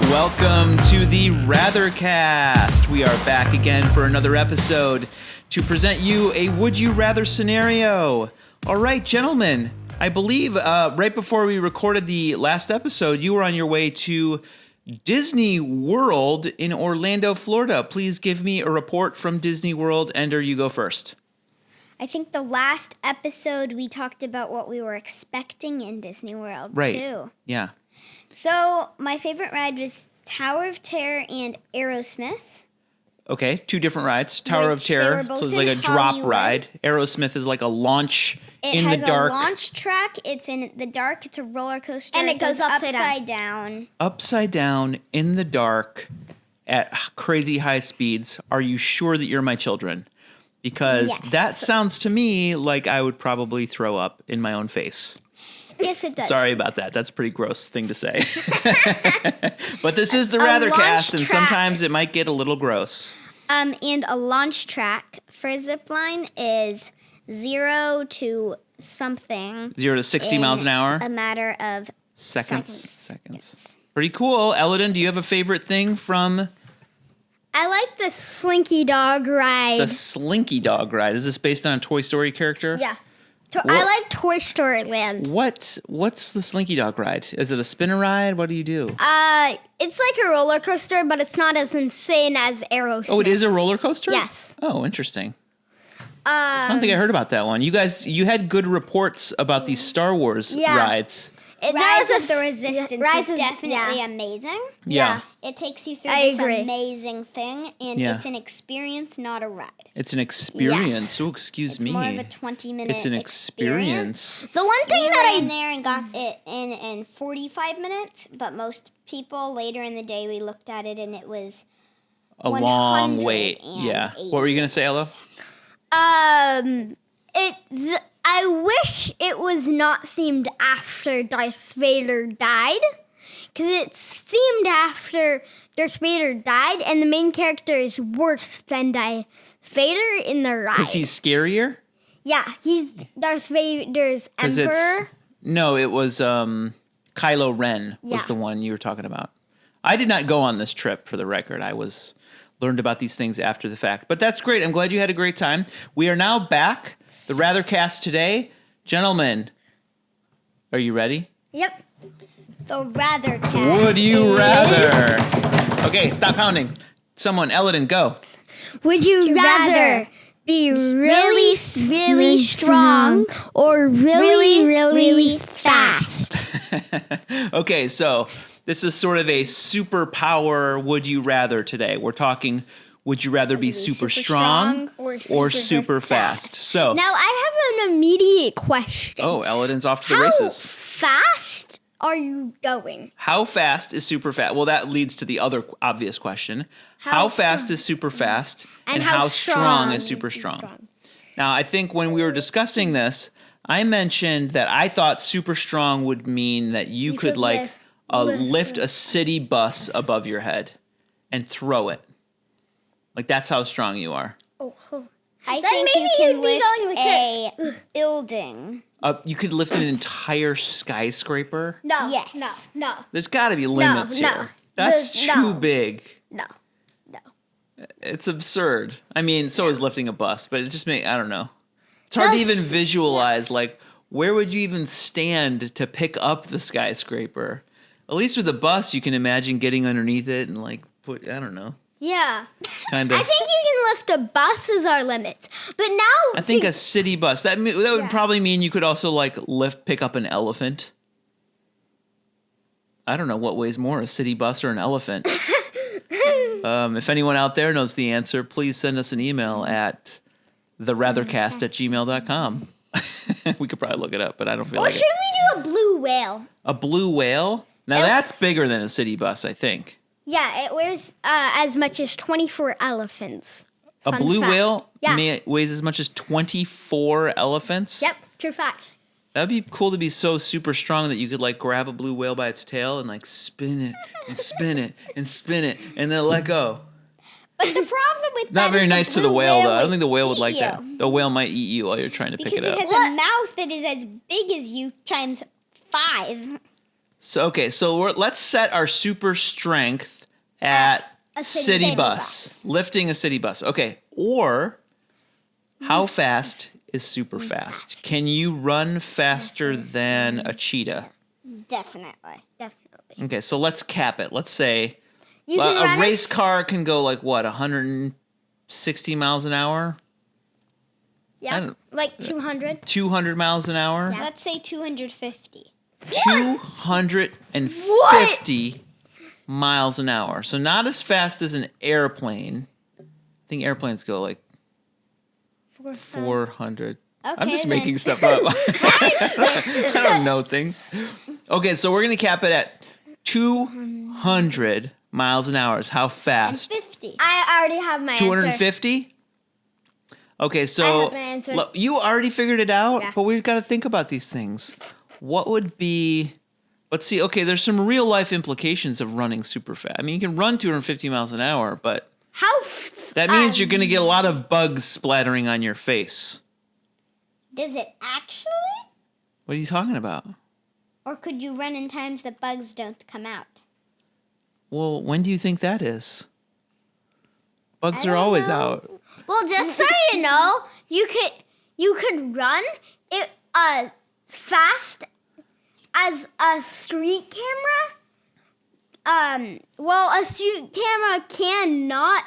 Welcome to the RatherCast. We are back again for another episode to present you a Would You Rather scenario. All right, gentlemen, I believe right before we recorded the last episode, you were on your way to Disney World in Orlando, Florida. Please give me a report from Disney World. Ender, you go first. I think the last episode we talked about what we were expecting in Disney World, too. Yeah. So, my favorite ride was Tower of Terror and Aerosmith. Okay, two different rides. Tower of Terror, so it's like a drop ride. Aerosmith is like a launch in the dark. It has a launch track. It's in the dark. It's a roller coaster. And it goes upside down. Upside down in the dark at crazy high speeds. Are you sure that you're my children? Because that sounds to me like I would probably throw up in my own face. Yes, it does. Sorry about that. That's a pretty gross thing to say. But this is the RatherCast, and sometimes it might get a little gross. And a launch track for zipline is 0 to something. 0 to 60 miles an hour? A matter of seconds. Pretty cool. Elodin, do you have a favorite thing from... I like the Slinky Dog ride. The Slinky Dog ride. Is this based on a Toy Story character? Yeah. I like Toy Story Land. What's the Slinky Dog ride? Is it a spinner ride? What do you do? It's like a roller coaster, but it's not as insane as Aerosmith. Oh, it is a roller coaster? Yes. Oh, interesting. I don't think I heard about that one. You had good reports about these Star Wars rides. Rise of the Resistance is definitely amazing. Yeah. It takes you through this amazing thing, and it's an experience, not a ride. It's an experience. Yes. Oh, excuse me. It's more of a 20-minute It's an experience. The one thing we went in there and got it in 45 minutes, but most people later in the day we looked at it and it was a long wait. Yeah. What were you going to say, Ella? I wish it was not themed after Darth Vader died, because it's themed after Darth Vader died, and the main character is worse than Darth Vader in the ride. Because he's scarier? Yeah, he's Darth Vader's emperor. No, it was Kylo Ren was the one you were talking about. I did not go on this trip, for the record. I learned about these things after the fact. But that's great. I'm glad you had a great time. We are now back. The RatherCast today. Gentlemen, are you ready? Yep. The RatherCast. Would you rather? Okay, stop pounding. Someone, Elodin, go. Would you rather be really, really strong or really, really fast? Okay, so this is sort of a superpower would you rather today. We're talking, would you rather be super strong or super fast? So now I have an immediate question. Oh, Elodin's off to the races. How fast are you going? How fast is super fast? Well, that leads to the other obvious question. How fast is super fast and how strong is super strong? Now, I think when we were discussing this, I mentioned that I thought super strong would mean that you could like lift a city bus above your head and throw it. Like, that's how strong you are. I think you can lift a building. You could lift an entire skyscraper? No. Yes. No. There's got to be limits here. That's too big. No. It's absurd. I mean, so is lifting a bus, but it just I don't know. It's hard to even visualize, like, where would you even stand to pick up the skyscraper? At least with a bus, you can imagine getting underneath it and, like, I don't know. Yeah. Kind of. I think you can lift a bus as our limits. But now... I think a city bus. That would probably mean you could also, like, pick up an elephant. I don't know what weighs more, a city bus or an elephant. If anyone out there knows the answer, please send us an email at TheRathercast@gmail.com. We could probably look it up, but I don't feel like it. Or should we do a blue whale? A blue whale? Now, that's bigger than a city bus, I think. Yeah, it weighs as much as 24 elephants. A blue whale weighs as much as 24 elephants? Yep, true fact. That'd be cool to be so super strong that you could, like, grab a blue whale by its tail and, like, spin it and spin it and spin it and then let go. But the problem with Not that very is nice to the whale, though. I don't think the whale would like you. that. The whale might eat you while you're trying to pick it up. Because it has a mouth that is as big as you times 5. So let's set our super strength at a city bus. Lifting a city bus. Okay. Or how fast is super fast? Can you run faster than a cheetah? Definitely. Okay, so let's cap it. Let's say You can a run race car can go like what, 160 miles an hour? I Yeah, don't- like 200. 200 miles an hour? Yeah. Let's say 250. 250 miles an hour. So not as fast as an airplane. I think airplanes go like 400. I'm Okay, just then. making stuff up. I don't know things. Okay, so we're going to cap it at 200 miles an hour. Is how And fast? 50. I already have my answer. 250? Okay, so have my answer. You already figured it out, Yeah. but we've got to think about these things. What would be... Let's see. Okay, there's some real life implications of running super fast. I mean, you can run 250 miles an hour, but that means you're going to get a lot of bugs splattering on your face. Does it actually? What are you talking about? Or could you run in times that bugs don't come out? Well, when do you think that is? Bugs I are don't always know. out. Well, just so you know, you could run it fast as a street camera. Well, a street camera cannot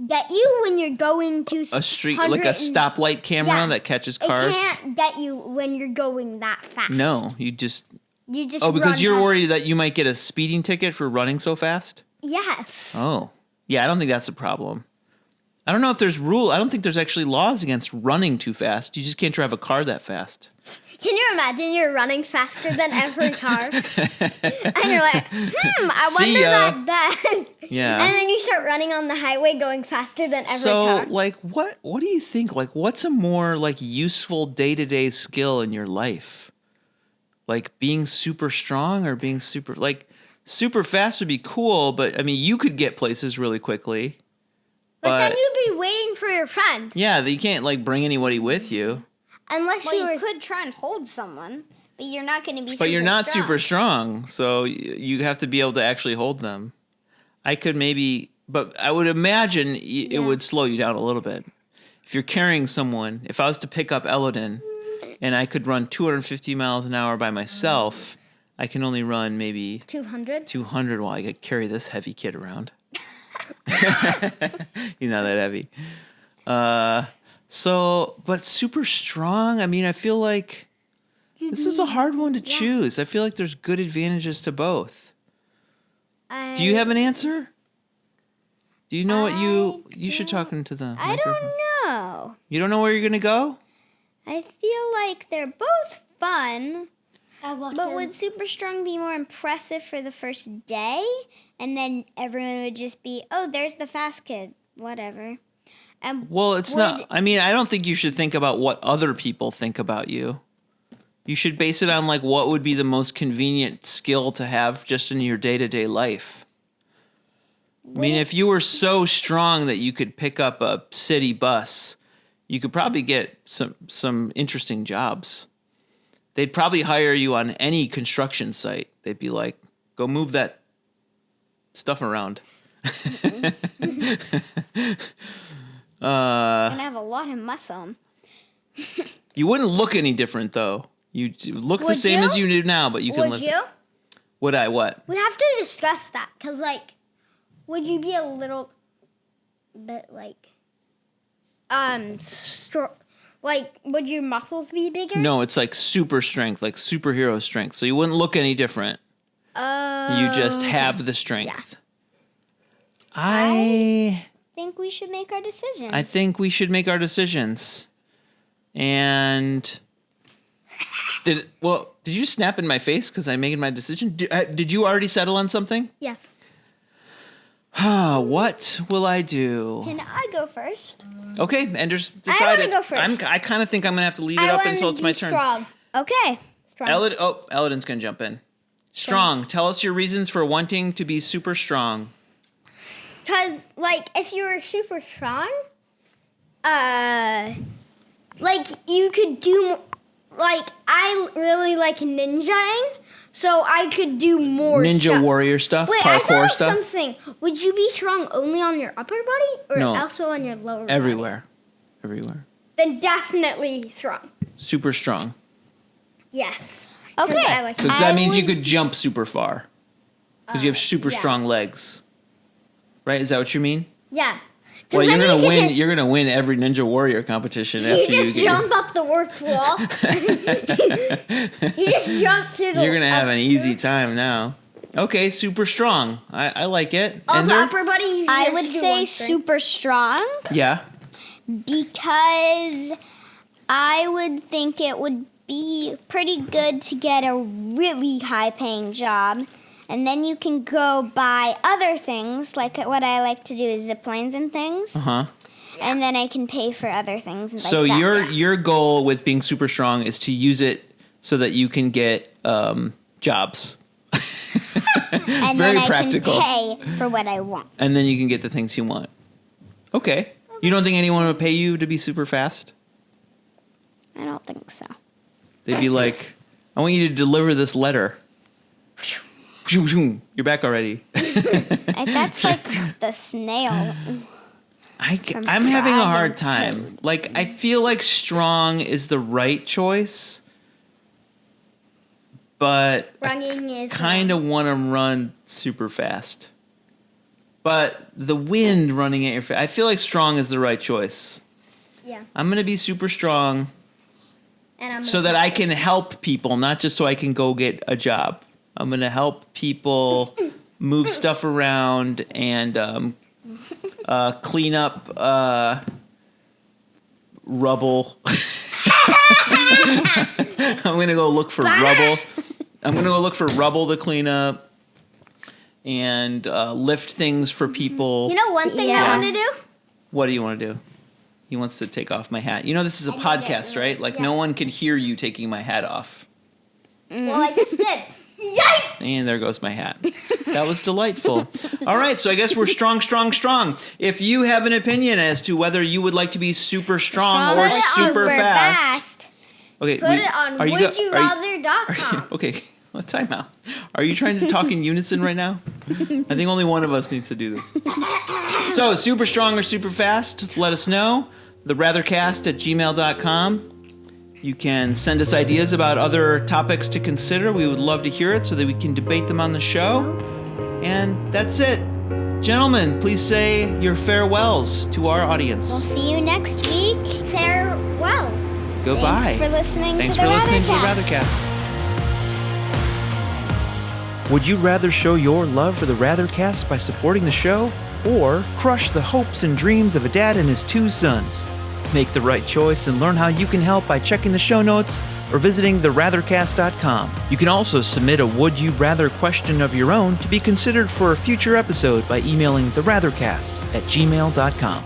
get you when you're going to A street, like a stoplight camera Yeah. that catches It cars? can't get you when you're going that fast. No, you just... You just Oh, because run you're past- worried that you might get a speeding ticket for running so fast? Yes. Oh. Yeah, I don't think that's a problem. I don't know if there's I don't think there's actually laws against running too fast. You just can't drive a car that fast. Can you imagine you're running faster than every car? And you're like, I See wonder ya. that. Yeah. And then you start running on the highway going faster than every So, car. like, what do you think? Like, what's a more, like, useful day-to-day skill in your life? Like, being super strong or being super... Like, super fast would be cool, but, I mean, you could get places really quickly. But then you'd be waiting for your friend. Yeah, you can't, like, bring anybody with you. Unless Well, you were... you could try and hold someone, but you're not going to be But you're not super strong, so you have to be able to actually hold them. I could maybe... But I would imagine it would slow you down a little bit. If you're carrying someone, if I was to pick up Elodin and I could run 250 miles an hour by myself, I can only run maybe 200? 200 while I could carry this heavy kid around. He's not that heavy. But super strong, I mean, I feel like this is a hard one to choose. I feel like there's good advantages to both. Do you have an answer? Do you know what you should talk into the I microphone. don't know. You don't know where you're going to go? I feel like they're both fun, but would super strong be more impressive for the first day? And then everyone would just be, oh, there's the fast kid, whatever. And Well, it's not. I mean, I don't think you should think about what other people think about you. You should base it on like what would be the most convenient skill to have just in your day-to-day life. I mean, if you were so strong that you could pick up a city bus, you could probably get some interesting jobs. They'd probably hire you on any construction site. They'd be like, "Go move that stuff around." and have a lot of muscle. You wouldn't look any different though. You look the Would same you? as you do now, but you can Would live. you? Would I what? We have to discuss that, because, like, would you be a little bit, like, would your muscles be bigger? No, it's like super strength, like superhero strength. So you wouldn't look any different. You just have the strength. I Think we should make our decisions. think we should make our decisions. And did you snap in my face because I'm making my decision? Did you already settle on something? Yes. What will I do? Can I go first? Okay, Ender's wanna decided. go first. I kind of think I'm gonna have to leave it up until it's my turn. Strong. Okay. Strong. Elodin's gonna jump in. Strong. Tell us your reasons for wanting to be super strong. Because, like, if you were super strong, like, you could do, like, I really like ninjaing, so I could do more Ninja stuff. warrior stuff, Wait, I thought parkour of stuff. something. Would you be strong only on your upper body or No. also on your lower body? Everywhere. Then definitely strong. Super strong. Yes. Okay. 'Cause I like Because I that means you would- could jump super far. Because you have super yeah. strong legs. Right? Is that what you mean? Yeah. 'Cause Well, you're then gonna you win. could You're gonna win every Ninja Warrior competition You after you just get. jump up the work wall. You just jump to the. You're gonna have an easy time now. Okay, super strong. I like it. On the Ender? upper body, you I just would do say one thing. super strong Yeah. because I would think it would be pretty good to get a really high paying job. And then you can go buy other things, like what I like to do is zip lines and things. Uh-huh. And then I can pay for other things. And So like that. your goal with being super strong is to use it so that you can get jobs. And very then I practical. can pay for what I want. And then you can get the things you want. Okay. You don't think anyone would pay you to be super fast? I don't think so. They'd be like, I want you to deliver this letter. You're back already. That's like the snail. I'm having a hard Dragon time. Like, I feel like strong is the right choice, but Running is kind of want to run super fast. But the wind running at your face, I feel like strong is the right choice. Yeah. I'm going to be super strong And I'm so that I can help people, not just so I can go get a job. I'm going to help people move stuff around and clean up rubble. I'm going to go look for rubble. I'm going to go look for rubble to clean up and lift things for people. You know one thing Yeah. I want to do? What do you want to do? He wants to take off my hat. You know this is a I did podcast, it. right? Like Yeah. no one can hear you taking my hat off. Well, I just did. Yay! And there goes my hat. That was delightful. All right, so I guess we're strong. If you have an opinion as to whether you would like to be super strong or super fast. Okay, Put it on wouldYouRather.com. Okay, let's time out. Are you trying to talk in unison right now? I think only one of us needs to do this. So, super strong or super fast? Let us know. TheRathercast@gmail.com. You can send us ideas about other topics to consider. We would love to hear it so that we can debate them on the show. And that's it. Gentlemen, please say your farewells to our We'll audience. see you next week. Farewell. Goodbye. Thanks for listening Thanks to for the listening to the Rathercast. Rathercast. Would you rather show your love for the Rathercast by supporting the show or crush the hopes and dreams of a dad and his 2 sons? Make the right choice and learn how you can help by checking the show notes or visiting TheRathercast.com. You can also submit a Would You Rather question of your own to be considered for a future episode by emailing TheRathercast@gmail.com.